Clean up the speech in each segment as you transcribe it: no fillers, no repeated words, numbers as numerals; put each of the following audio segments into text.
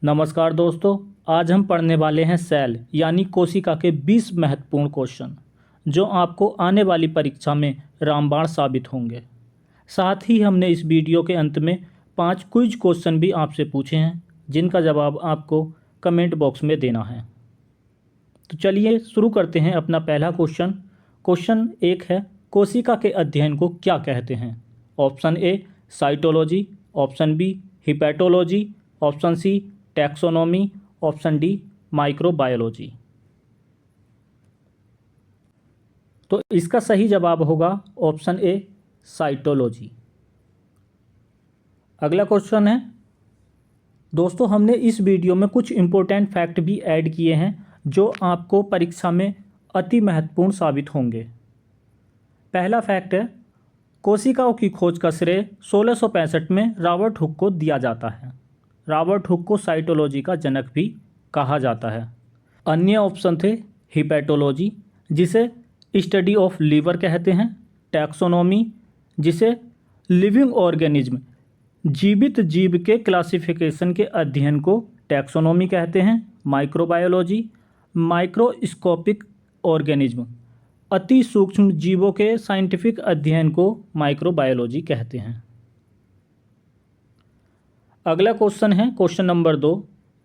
नमस्कार दोस्तों, आज हम पढ़ने वाले हैं सेल यानी कोशिका के 20 महत्वपूर्ण क्वेश्चन जो आपको आने वाली परीक्षा में रामबाण साबित होंगे। साथ ही हमने इस वीडियो के अंत में 5 क्विज क्वेश्चन भी आपसे पूछे हैं जिनका जवाब आपको कमेंट बॉक्स में देना है। तो चलिए शुरू करते हैं अपना पहला क्वेश्चन। क्वेश्चन 1 है, कोशिका के अध्ययन को क्या कहते हैं? Option A cytology, option B hepatology, option C taxonomy, option D microbiology. तो इसका सही जवाब होगा ऑप्शन ए साइटोलॉजी। अगला क्वेश्चन है दोस्तों, हमने इस वीडियो में कुछ इंपॉर्टेंट फैक्ट भी ऐड किए हैं जो आपको परीक्षा में अति महत्वपूर्ण साबित होंगे। पहला फैक्ट है, कोशिकाओं की खोज का श्रेय 1665 में रॉबर्ट हुक को दिया जाता है। रॉबर्ट हुक को साइटोलॉजी का जनक भी कहा जाता है। अन्य ऑप्शन थे हिपैटोलॉजी जिसे स्टडी ऑफ लीवर कहते हैं, टैक्सोनॉमी जिसे लिविंग ऑर्गेनिज्म जीवित जीव के क्लासिफिकेशन के अध्ययन को टैक्सोनॉमी कहते हैं, माइक्रोबायोलॉजी माइक्रोस्कोपिक ऑर्गेनिज्म अति सूक्ष्म जीवों के साइंटिफिक अध्ययन को माइक्रोबायोलॉजी कहते हैं। अगला क्वेश्चन है क्वेश्चन नंबर 2,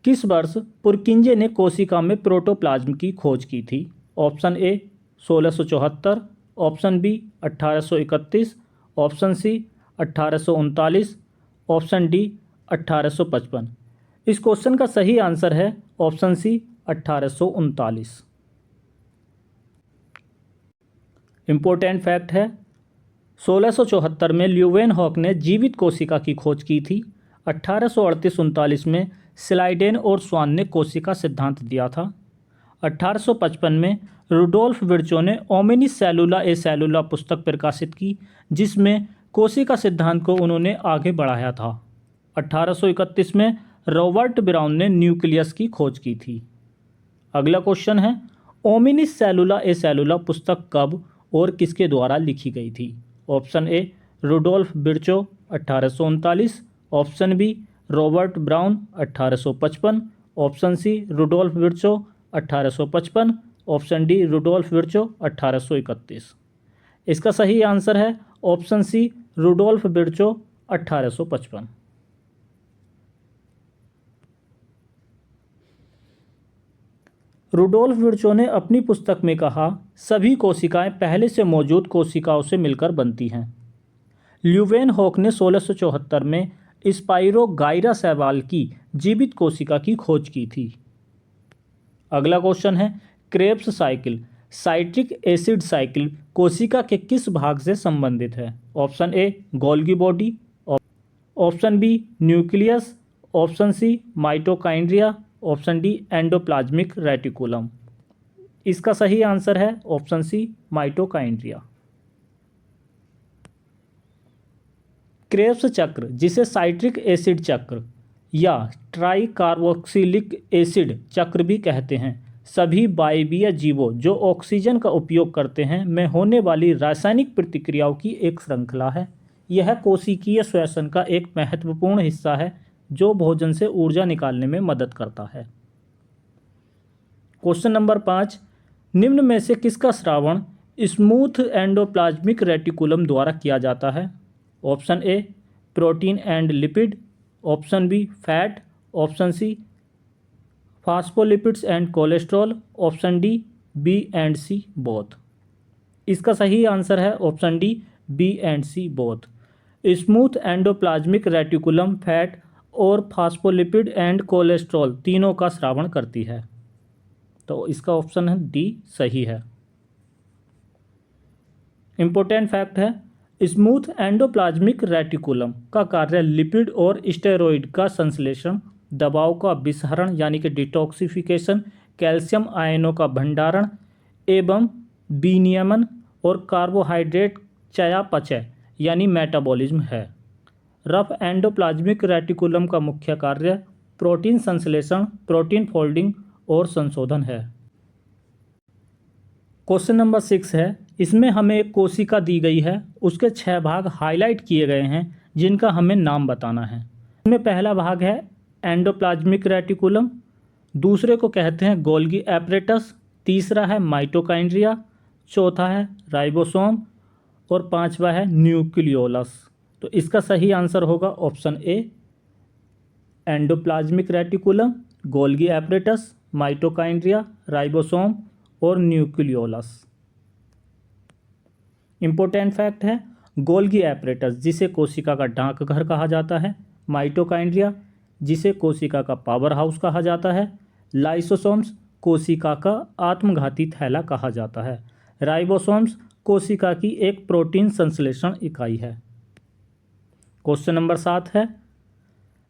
किस वर्ष पुरकिंजे ने कोशिका में प्रोटोप्लाज्म की खोज की थी? Option A 1674, option B 1831, option C 1839, option D 1855। इस क्वेश्चन का सही आंसर है ऑप्शन सी 1839। इंपॉर्टेंट फैक्ट है, 1674 में ल्यूवेनहॉक ने जीवित कोशिका की खोज की थी। 1838-39 में स्लाइडेन और स्वान ने कोशिका सिद्धांत दिया था। 1855 में रुडोल्फ विर्चो ने ओमिनिस सेलुला ए सेलुला पुस्तक प्रकाशित की जिसमें कोशिका सिद्धांत को उन्होंने आगे बढ़ाया था। 1831 में रॉबर्ट ब्राउन ने न्यूक्लियस की खोज की थी। अगला क्वेश्चन है, ओमिनिस सेलुला ए सेलुला पुस्तक कब और किसके द्वारा लिखी गई थी? Option A Rudolf Virchow 1839, option B Robert Brown 1855, option C Rudolf Virchow 1855, option D Rudolf Virchow 1831। इसका सही आंसर है option C Rudolf Virchow 1855। Rudolf Virchow ने अपनी पुस्तक में कहा, सभी कोशिकाएं पहले से मौजूद कोशिकाओं से मिलकर बनती हैं। ल्यूवेनहॉक ने 1674 में स्पाइरोगाइरा शैवाल की जीवित कोशिका की खोज की थी। अगला क्वेश्चन है, Krebs cycle citric acid cycle कोशिका के किस भाग से संबंधित है? Option A Golgi body, option B nucleus, option C mitochondria, option D endoplasmic reticulum. इसका सही आंसर है ऑप्शन सी माइटोकाइंड्रिया। क्रेब्स चक्र जिसे साइट्रिक एसिड चक्र या ट्राइकार्बोक्सिलिक एसिड चक्र भी कहते हैं, सभी वायवीय जीवों जो ऑक्सीजन का उपयोग करते हैं में होने वाली रासायनिक प्रतिक्रियाओं की एक श्रृंखला है। यह कोशिकीय श्वसन का एक महत्वपूर्ण हिस्सा है जो भोजन से ऊर्जा निकालने में मदद करता है। क्वेश्चन नंबर 5, निम्न में से किसका श्रावण स्मूथ एंडोप्लाज्मिक रेटिकुलम द्वारा किया जाता है? Option A protein and lipid, option B fat, option C phospholipids and cholesterol, option D B and C both. इसका सही आंसर है option D B and C both. Smooth endoplasmic reticulum fat और phospholipid and cholesterol तीनों का श्रावण करती है, तो इसका ऑप्शन है डी सही है। इंपॉर्टेंट फैक्ट है, स्मूथ एंडोप्लाज्मिक रेटिकुलम का कार्य लिपिड और स्टेरॉइड का संश्लेषण, दबाव का विसरण यानी कि डिटॉक्सिफिकेशन, कैल्शियम आयनों का भंडारण एवं विनियमन और कार्बोहाइड्रेट चयापचय यानी मेटाबॉलिज्म है। रफ एंडोप्लाज्मिक रेटिकुलम का मुख्य कार्य प्रोटीन संश्लेषण, प्रोटीन फोल्डिंग और संशोधन है। क्वेश्चन नंबर 6 है, इसमें हमें एक कोशिका दी गई है, उसके 6 भाग हाईलाइट किए गए हैं जिनका हमें नाम बताना है। इसमें पहला भाग है एंडोप्लाज्मिक रेटिकुलम, दूसरे को कहते हैं गोल्गी एपरेटस, तीसरा है माइटोकाइंड्रिया, चौथा है राइबोसोम और पांचवा है न्यूक्लियोलस। तो इसका सही आंसर होगा option A, endoplasmic reticulum, Golgi apparatus, mitochondria, ribosome और न्यूक्लियोलस। इंपॉर्टेंट फैक्ट है, गोल्गी एपरेटस जिसे कोशिका का डाकघर कहा जाता है, माइटोकाइंड्रिया जिसे कोशिका का पावर हाउस कहा जाता है, लाइसोसोम्स कोशिका का आत्मघाती थैला कहा जाता है, राइबोसोम्स कोशिका की एक प्रोटीन संश्लेषण इकाई है। क्वेश्चन नंबर 7 है,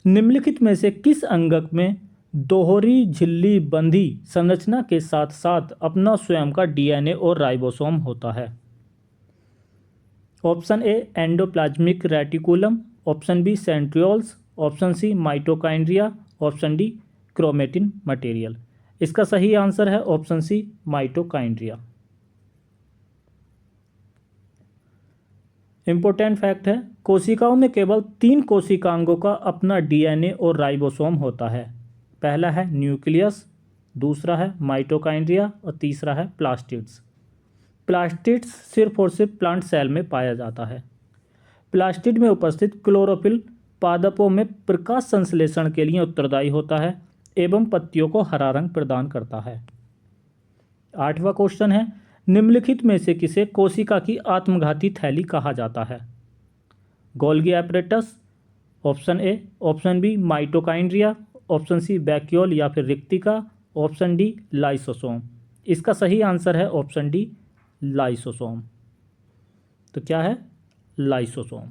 निम्नलिखित में से किस अंगक में दोहरी झिल्ली बंधी संरचना के साथ साथ अपना स्वयं का डीएनए और राइबोसोम होता है? Option A endoplasmic reticulum, option B centrioles, option C mitochondria, option D chromatin material. इसका सही आंसर है option C mitochondria. Important fact है, कोशिकाओं में केवल 3 कोशिकांगों का अपना डीएनए और राइबोसोम होता है। पहला है न्यूक्लियस, दूसरा है माइटोकाइंड्रिया और तीसरा है प्लास्टिड्स। प्लास्टिड्स सिर्फ और सिर्फ प्लांट सेल में पाया जाता है। प्लास्टिड में उपस्थित क्लोरोफिल पादपों में प्रकाश संश्लेषण के लिए उत्तरदायी होता है एवं पत्तियों को हरा रंग प्रदान करता है। 8वां क्वेश्चन है, निम्नलिखित में से किसे कोशिका की आत्मघाती थैली कहा जाता है? Golgi apparatus, option A, option B mitochondria, option C vacuole या फिर रिक्तिका, ऑप्शन डी लाइसोसोम। इसका सही आंसर है ऑप्शन डी लाइसोसोम। तो क्या है? लाइसोसोम।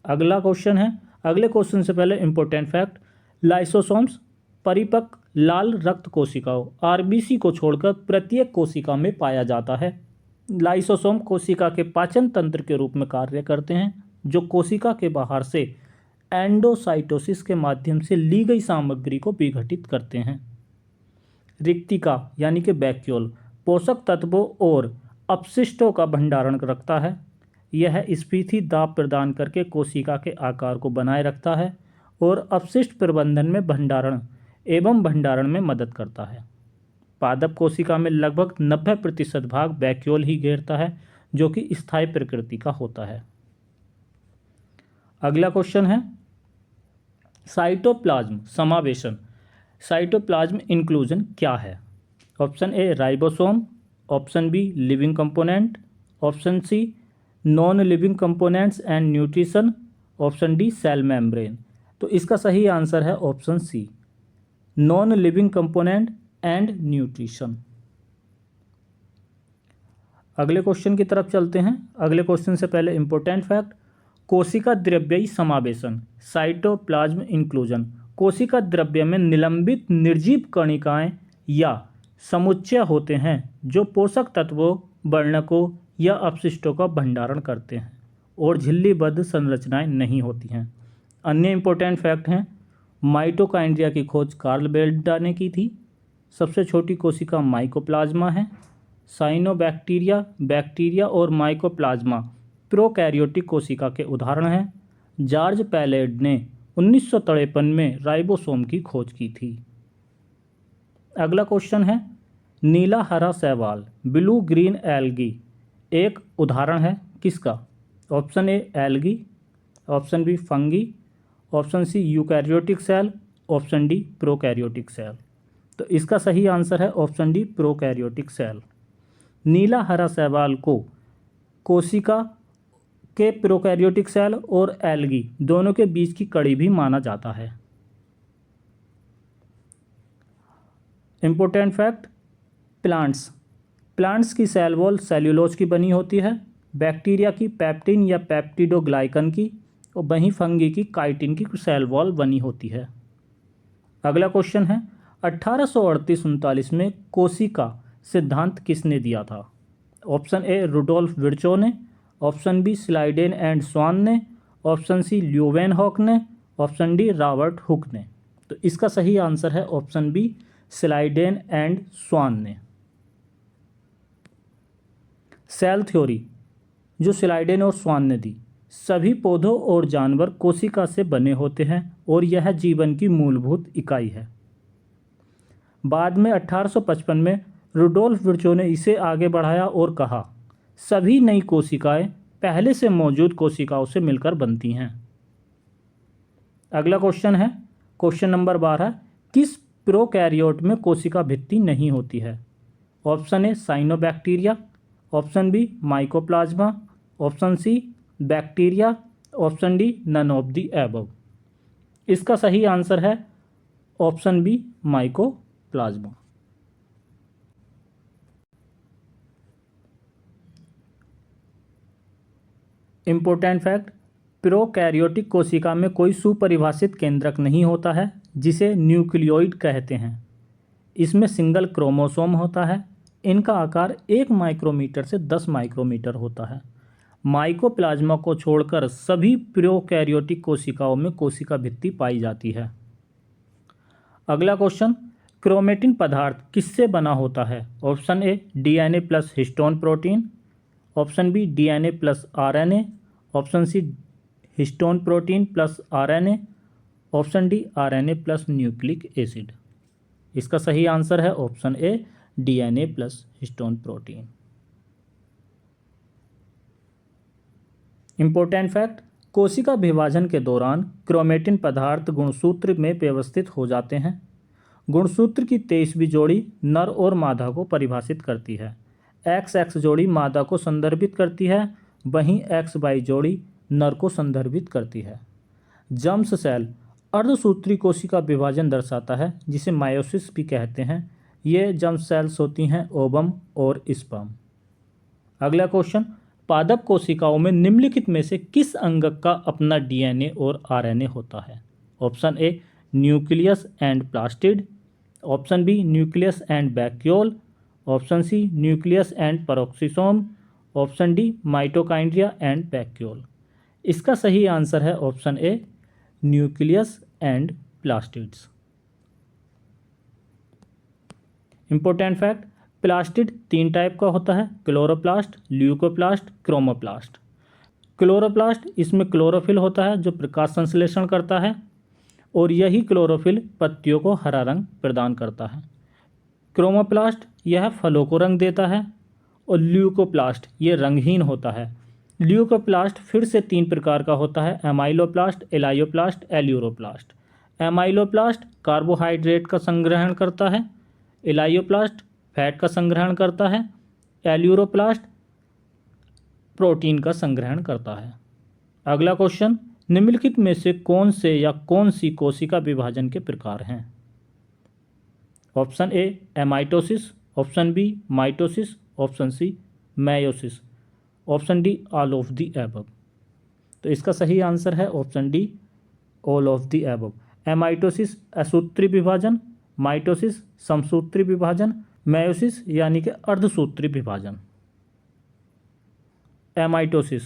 अगला क्वेश्चन है, अगले क्वेश्चन से पहले इंपॉर्टेंट फैक्ट, लाइसोसोम्स परिपक्व लाल रक्त कोशिकाओं आरबीसी को छोड़कर प्रत्येक कोशिका में पाया जाता है। लाइसोसोम कोशिका के पाचन तंत्र के रूप में कार्य करते हैं, जो कोशिका के बाहर से एंडोसाइटोसिस के माध्यम से ली गई सामग्री को विघटित करते हैं। रिक्तिका यानी कि वैक्यूल पोषक तत्वों और अपशिष्टों का भंडारण रखता है। यह स्फीति दाब प्रदान करके कोशिका के आकार को बनाए रखता है और अपशिष्ट प्रबंधन में भंडारण में मदद करता है। पादप कोशिका में लगभग 90% भाग वैक्यूल ही घेरता है, जो कि स्थायी प्रकृति का होता है। अगला क्वेश्चन है, साइटोप्लाज्म समावेशन, साइटोप्लाज्म इंक्लूजन क्या है? Option A ribosome, option B living component, option C non living components and nutrition, option D cell membrane. तो इसका सही आंसर है option C non living component and nutrition. अगले क्वेश्चन की तरफ चलते हैं। अगले क्वेश्चन से पहले इंपॉर्टेंट फैक्ट, कोशिका द्रव्यी समावेशन साइटोप्लाज्म इंक्लूजन, कोशिका द्रव्य में निलंबित निर्जीव कणिकाएं या समुच्चय होते हैं जो पोषक तत्वों, वर्णकों या अपशिष्टों का भंडारण करते हैं और झिल्लीबद्ध संरचनाएं नहीं होती हैं। अन्य इंपॉर्टेंट फैक्ट हैं, माइटोकाइंड्रिया की खोज कार्ल बेल्डा ने की थी। सबसे छोटी कोशिका माइकोप्लाज्मा है। साइनोबैक्टीरिया, बैक्टीरिया और माइकोप्लाज्मा प्रोकैरियोटिक कोशिका के उदाहरण हैं। जॉर्ज पैलेड ने 1953 में राइबोसोम की खोज की थी। अगला क्वेश्चन है, नीला हरा शैवाल ब्लू ग्रीन एल्गी एक उदाहरण है किसका? Option A algae, option B fungi, option C eukaryotic cell, option D prokaryotic cell. तो इसका सही आंसर है ऑप्शन डी प्रोकैरियोटिक सेल। नीला हरा शैवाल को कोशिका के प्रोकैरियोटिक सेल और एल्गी दोनों के बीच की कड़ी भी माना जाता है। इंपॉर्टेंट फैक्ट, प्लांट्स की सेल वॉल सेल्यूलोज की बनी होती है, बैक्टीरिया की पैप्टिन या पैप्टिडोग्लाइकन की, और वहीं फंगी की काइटिन की सेल वॉल बनी होती है। अगला क्वेश्चन है, 1838-39 में कोशिका सिद्धांत किसने दिया था? ऑप्शन ए रुडोल्फ विर्चो ने, option B Schleiden and Schwann ने, ऑप्शन सी ल्यूवेनहॉक ने, ऑप्शन डी रॉबर्ट हुक ने। तो इसका सही आंसर है option B Schleiden and Schwann ने। सेल थ्योरी जो स्लाइडेन और स्वान ने दी, सभी पौधों और जानवर कोशिका से बने होते हैं और यह जीवन की मूलभूत इकाई है। बाद में 1855 में रुडोल्फ विर्चो ने इसे आगे बढ़ाया और कहा, सभी नई कोशिकाएं पहले से मौजूद कोशिकाओं से मिलकर बनती हैं। अगला क्वेश्चन है क्वेश्चन नंबर 12, किस प्रोकैरियोट में कोशिका भित्ति नहीं होती है? Option A cyanobacteria, option B mycoplasma, option C bacteria, option D none of the above. इसका सही आंसर है option B mycoplasma. Important fact, prokaryotic कोशिका में कोई सुपरिभाषित केंद्रक नहीं होता है जिसे न्यूक्लियोइड कहते हैं। इसमें सिंगल क्रोमोसोम होता है। इनका आकार 1 माइक्रोमीटर से 10 माइक्रोमीटर होता है। माइकोप्लाज्मा को छोड़कर सभी प्रोकैरियोटिक कोशिकाओं में कोशिका भित्ति पाई जाती है। अगला क्वेश्चन, क्रोमेटिन पदार्थ किससे बना होता है? Option A DNA plus histone protein, option B DNA plus RNA, option C histone protein plus RNA, option D RNA plus nucleic acid. इसका सही आंसर है option A DNA plus histone protein. Important fact, कोशिका विभाजन के दौरान chromatin पदार्थ गुणसूत्र में व्यवस्थित हो जाते हैं। गुणसूत्र की 23वीं जोड़ी नर और मादा को परिभाषित करती है। XX जोड़ी मादा को संदर्भित करती है, वहीं XY जोड़ी नर को संदर्भित करती है। जर्म सेल अर्धसूत्री कोशिका विभाजन दर्शाता है, जिसे मायोसिस भी कहते हैं। ये जर्म सेल्स होती हैं ओवम और स्पर्म। अगला क्वेश्चन, पादप कोशिकाओं में निम्नलिखित में से किस अंगक का अपना डीएनए और आरएनए होता है? Option A nucleus and plastid, option B nucleus and vacuole, option C nucleus and peroxisome, option D mitochondria and vacuole. इसका सही आंसर है option A nucleus and plastids. Important fact, plastid 3 type का होता है, chloroplast, leucoplast, chromoplast. Chloroplast, इसमें chlorophyll होता है जो प्रकाश संश्लेषण करता है और यही क्लोरोफिल पत्तियों को हरा रंग प्रदान करता है। क्रोमोप्लास्ट, यह फलों को रंग देता है और ल्यूकोप्लास्ट ये रंगहीन होता है। ल्यूकोप्लास्ट फिर से 3 प्रकार का होता है, एमाइलोप्लास्ट, एलायोप्लास्ट, एल्यूरोप्लास्ट। एमाइलोप्लास्ट कार्बोहाइड्रेट का संग्रहण करता है, एलायोप्लास्ट फैट का संग्रहण करता है, एल्यूरोप्लास्ट प्रोटीन का संग्रहण करता है। अगला क्वेश्चन, निम्नलिखित में से कौन से या कौन सी कोशिका विभाजन के प्रकार हैं? Option A amitosis, option B mitosis, option C meiosis, option D all of the above. तो इसका सही आंसर है option D all of the above. Amitosis असूत्री विभाजन, माइटोसिस समसूत्री विभाजन, मेयोसिस यानी कि अर्धसूत्री विभाजन। एमाइटोसिस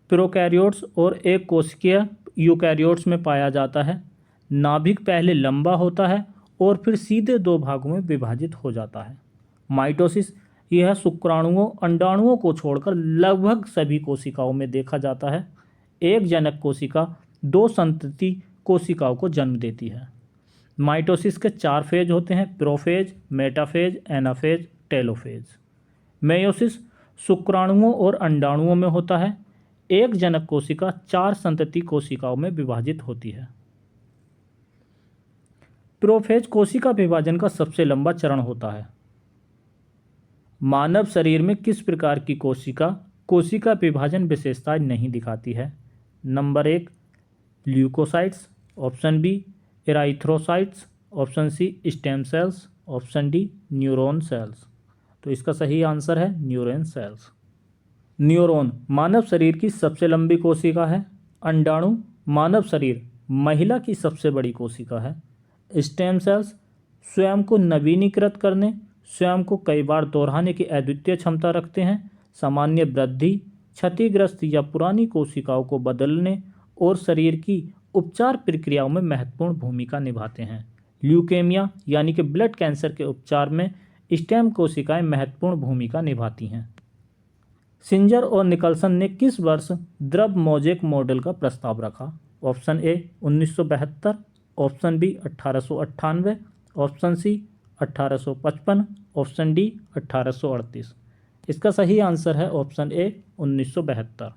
प्रोकैरियोट्स और एक कोशिकीय यूकैरियोट्स में पाया जाता है। नाभिक पहले लंबा होता है और फिर सीधे 2 भागों में विभाजित हो जाता है। माइटोसिस, यह शुक्राणुओं अंडाणुओं को छोड़कर लगभग सभी कोशिकाओं में देखा जाता है। एक जनक कोशिका 2 संतति कोशिकाओं को जन्म देती है। माइटोसिस के 4 फेज होते हैं, prophase, metaphase, anaphase, telophase. Meiosis शुक्राणुओं और अंडाणुओं में होता है। एक जनक कोशिका 4 संतति कोशिकाओं में विभाजित होती है। प्रोफेज कोशिका विभाजन का सबसे लंबा चरण होता है। मानव शरीर में किस प्रकार की कोशिका विभाजन विशेषताएं नहीं दिखाती है? Number 1 leucocytes, option B erythrocytes, option C stem cells, option D neuron cells. तो इसका सही आंसर है न्यूरॉन सेल्स। न्यूरॉन मानव शरीर की सबसे लंबी कोशिका है। अंडाणु मानव शरीर महिला की सबसे बड़ी कोशिका है। स्टेम सेल्स स्वयं को नवीनीकृत करने, स्वयं को कई बार दोहराने की अद्वितीय क्षमता रखते हैं। सामान्य वृद्धि, क्षतिग्रस्त या पुरानी कोशिकाओं को बदलने और शरीर की उपचार प्रक्रियाओं में महत्वपूर्ण भूमिका निभाते हैं। ल्यूकेमिया यानी कि ब्लड कैंसर के उपचार में स्टेम कोशिकाएं महत्वपूर्ण भूमिका निभाती हैं। सिंजर और निकलसन ने किस वर्ष द्रव मोज़ेक मॉडल का प्रस्ताव रखा? Option A 1972, option B 1898, option C 1855, option D 1838। इसका सही आंसर है option A 1972।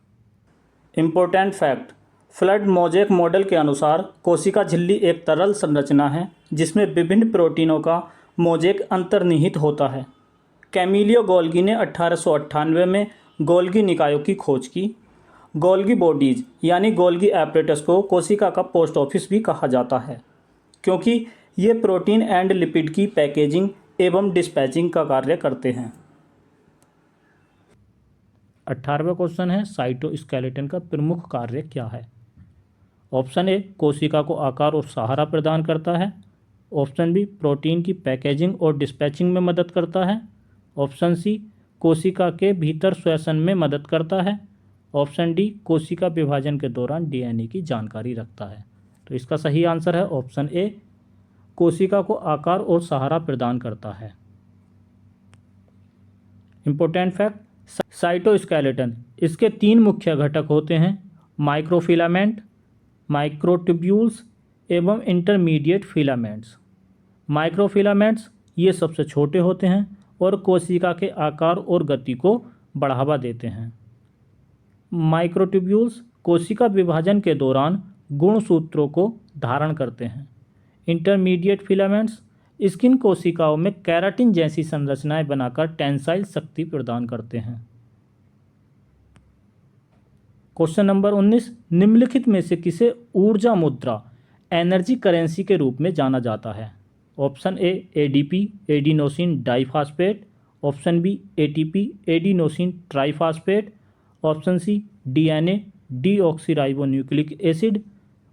Important fact, fluid mosaic model के अनुसार कोशिका झिल्ली एक तरल संरचना है जिसमें विभिन्न प्रोटीनों का मोज़ेक अंतर्निहित होता है। कैमिलियो गोल्गी ने 1898 में गोल्गी निकायों की खोज की। गोल्गी बॉडीज यानी गोल्गी एपरेटस को कोशिका का पोस्ट ऑफिस भी कहा जाता है क्योंकि ये प्रोटीन एंड लिपिड की पैकेजिंग एवं डिस्पैचिंग का कार्य करते हैं। 18वां क्वेश्चन है, साइटोस्केलेटन का प्रमुख कार्य क्या है? ऑप्शन ए कोशिका को आकार और सहारा प्रदान करता है, ऑप्शन बी प्रोटीन की पैकेजिंग और डिस्पैचिंग में मदद करता है, ऑप्शन सी कोशिका के भीतर श्वसन में मदद करता है, ऑप्शन डी कोशिका विभाजन के दौरान डीएनए की जानकारी रखता है। तो इसका सही आंसर है ऑप्शन ए, कोशिका को आकार और सहारा प्रदान करता है। इंपॉर्टेंट फैक्ट, साइटोस्केलेटन इसके 3 मुख्य घटक होते हैं, माइक्रोफिलामेंट, माइक्रोट्यूब्यूल्स एवं इंटरमीडिएट फिलामेंट्स। माइक्रोफिलामेंट्स ये सबसे छोटे होते हैं और कोशिका के आकार और गति को बढ़ावा देते हैं। माइक्रोट्यूब्यूल्स कोशिका विभाजन के दौरान गुणसूत्रों को धारण करते हैं। इंटरमीडिएट फिलामेंट्स स्किन कोशिकाओं में केराटिन जैसी संरचनाएं बनाकर टेंसाइल शक्ति प्रदान करते हैं। क्वेश्चन नंबर 19, निम्नलिखित में से किसे ऊर्जा मुद्रा एनर्जी करेंसी के रूप में जाना जाता है? Option A ADP adenosine diphosphate, option B ATP adenosine triphosphate, option C DNA deoxyribonucleic acid,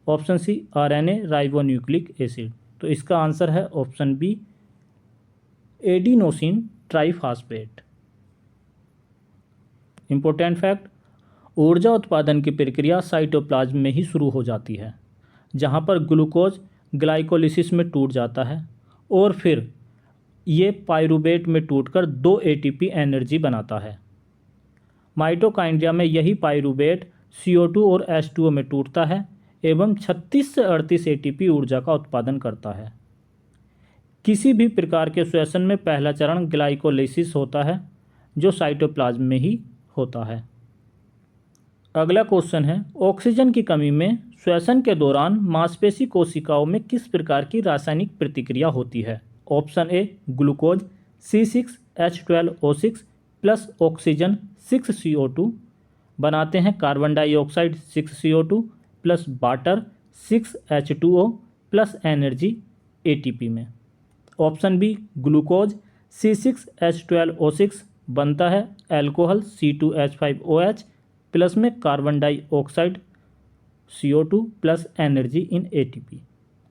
option C RNA ribonucleic acid. तो इसका आंसर है option B adenosine triphosphate. Important fact, ऊर्जा उत्पादन की प्रक्रिया साइटोप्लाज्म में ही शुरू हो जाती है जहां पर ग्लूकोज ग्लाइकोलिसिस में टूट जाता है और फिर ये पाइरूवेट में टूटकर 2 एटीपी एनर्जी बनाता है। माइटोकाइंड्रिया में यही पाइरूवेट CO2 और H2O में टूटता है एवं 36 से 38 एटीपी ऊर्जा का उत्पादन करता है। किसी भी प्रकार के श्वसन में पहला चरण ग्लाइकोलिसिस होता है जो साइटोप्लाज्म में ही होता है। अगला क्वेश्चन है, ऑक्सीजन की कमी में श्वसन के दौरान मांसपेशी कोशिकाओं में किस प्रकार की रासायनिक प्रतिक्रिया होती है? Option A glucose C6H12O6 plus oxygen 6CO2 बनाते हैं carbon dioxide 6CO2 plus water 6H2O plus energy ATP में। ऑप्शन बी ग्लूकोज C6H12O6 बनता है एल्कोहल C2H5OH प्लस में carbon dioxide CO2 plus energy in ATP।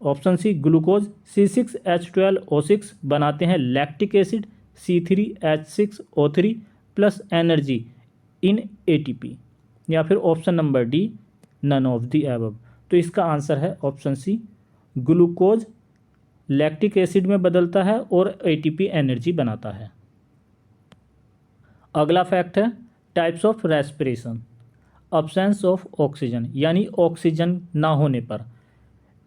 Option C glucose C6H12O6 बनाते हैं lactic acid C3H6O3 plus energy in ATP, या फिर option number D none of the above. तो इसका answer है option C, glucose lactic acid में बदलता है और ATP एनर्जी बनाता है। अगला फैक्ट है, types of respiration. Absence of oxygen यानी ऑक्सीजन ना होने पर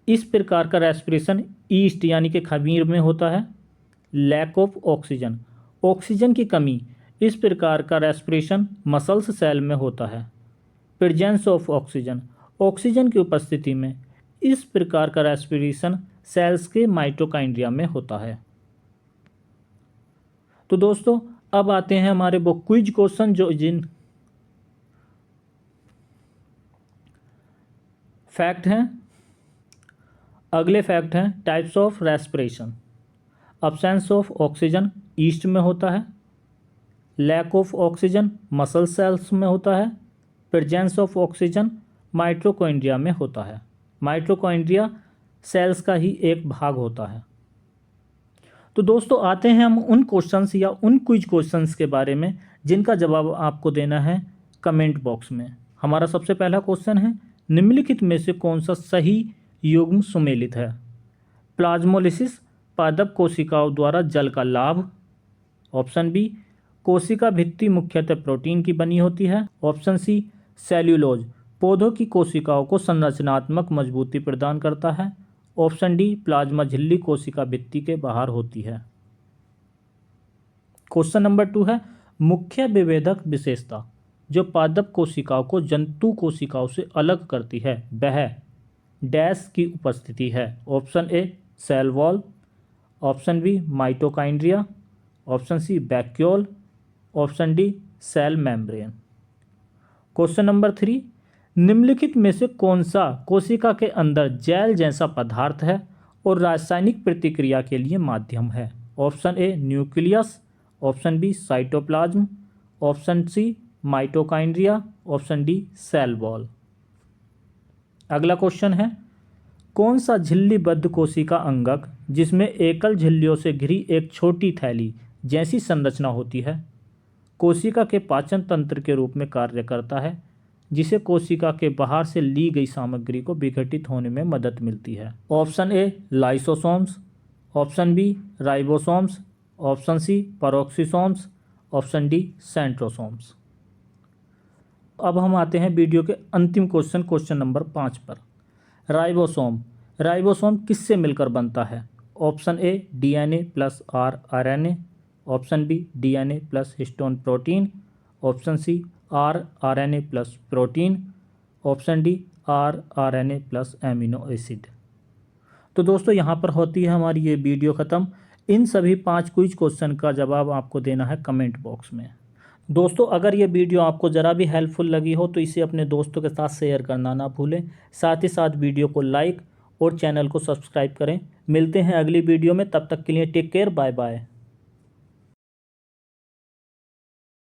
इस प्रकार का रेस्पिरेशन ईस्ट यानी कि खमीर में होता है। लैक ऑफ ऑक्सीजन, ऑक्सीजन की कमी, इस प्रकार का रेस्पिरेशन मसल्स सेल में होता है। प्रेजेंस ऑफ ऑक्सीजन, ऑक्सीजन की उपस्थिति में इस प्रकार का रेस्पिरेशन सेल्स के माइटोकाइंड्रिया में होता है। तो दोस्तों अब आते हैं हमारे वो क्विज क्वेश्चन जो जिन फैक्ट हैं। अगले फैक्ट हैं, types of respiration. Absence of oxygen yeast में होता है। Lack of oxygen muscle cells में होता है। प्रेजेंस ऑफ ऑक्सीजन माइटोकॉन्ड्रिया में होता है। माइटोकॉन्ड्रिया सेल्स का ही एक भाग होता है। तो दोस्तों आते हैं हम उन क्वेश्चंस या उन क्विज क्वेश्चंस के बारे में जिनका जवाब आपको देना है कमेंट बॉक्स में। हमारा सबसे पहला क्वेश्चन है, निम्नलिखित में से कौन सा सही युग्म सुमेलित है? प्लाज्मोलिसिस पादप कोशिकाओं द्वारा जल का लाभ, ऑप्शन बी कोशिका भित्ति मुख्यतः प्रोटीन की बनी होती है। ऑप्शन सी सेल्यूलोज पौधों की कोशिकाओं को संरचनात्मक मजबूती प्रदान करता है। ऑप्शन डी प्लाज्मा झिल्ली कोशिका भित्ति के बाहर होती है। क्वेश्चन नंबर 2 है मुख्य विभेदक विशेषता जो पादप कोशिकाओं को जंतु कोशिकाओं से अलग करती है वह डैश की उपस्थिति है। Option A cell wall, option B mitochondria, option C vacuole, option D cell membrane. Question number 3 निम्नलिखित में से कौन सा कोशिका के अंदर जेल जैसा पदार्थ है और रासायनिक प्रतिक्रिया के लिए माध्यम है। Option A nucleus, option B cytoplasm, option C mitochondria, option D cell wall. अगला क्वेश्चन है कौन सा झिल्लीबद्ध कोशिका अंगक जिसमें एकल झिल्लियों से घिरी एक छोटी थैली जैसी संरचना होती है कोशिका के पाचन तंत्र के रूप में कार्य करता है जिसे कोशिका के बाहर से ली गई सामग्री को विघटित होने में मदद मिलती है। Option A lysosomes, option B ribosomes, option C peroxisomes, option D centrosomes. अब हम आते हैं वीडियो के अंतिम क्वेश्चन नंबर 5 पर। राइबोसोम किससे मिलकर बनता है। Option A DNA plus RNA, option B DNA plus histone protein, option C RNA plus protein, option D RNA plus amino acid. तो दोस्तों यहाँ पर होती है हमारी ये वीडियो ख़त्म। इन सभी 5 क्विज क्वेश्चन का जवाब आपको देना है कमेंट बॉक्स में। दोस्तों अगर ये वीडियो आपको ज़रा भी हेल्पफुल लगी हो तो इसे अपने दोस्तों के साथ शेयर करना ना भूलें। साथ ही साथ वीडियो को लाइक और चैनल को सब्सक्राइब करें। मिलते हैं अगली वीडियो में, तब तक के लिए टेक केयर, बाय बाय।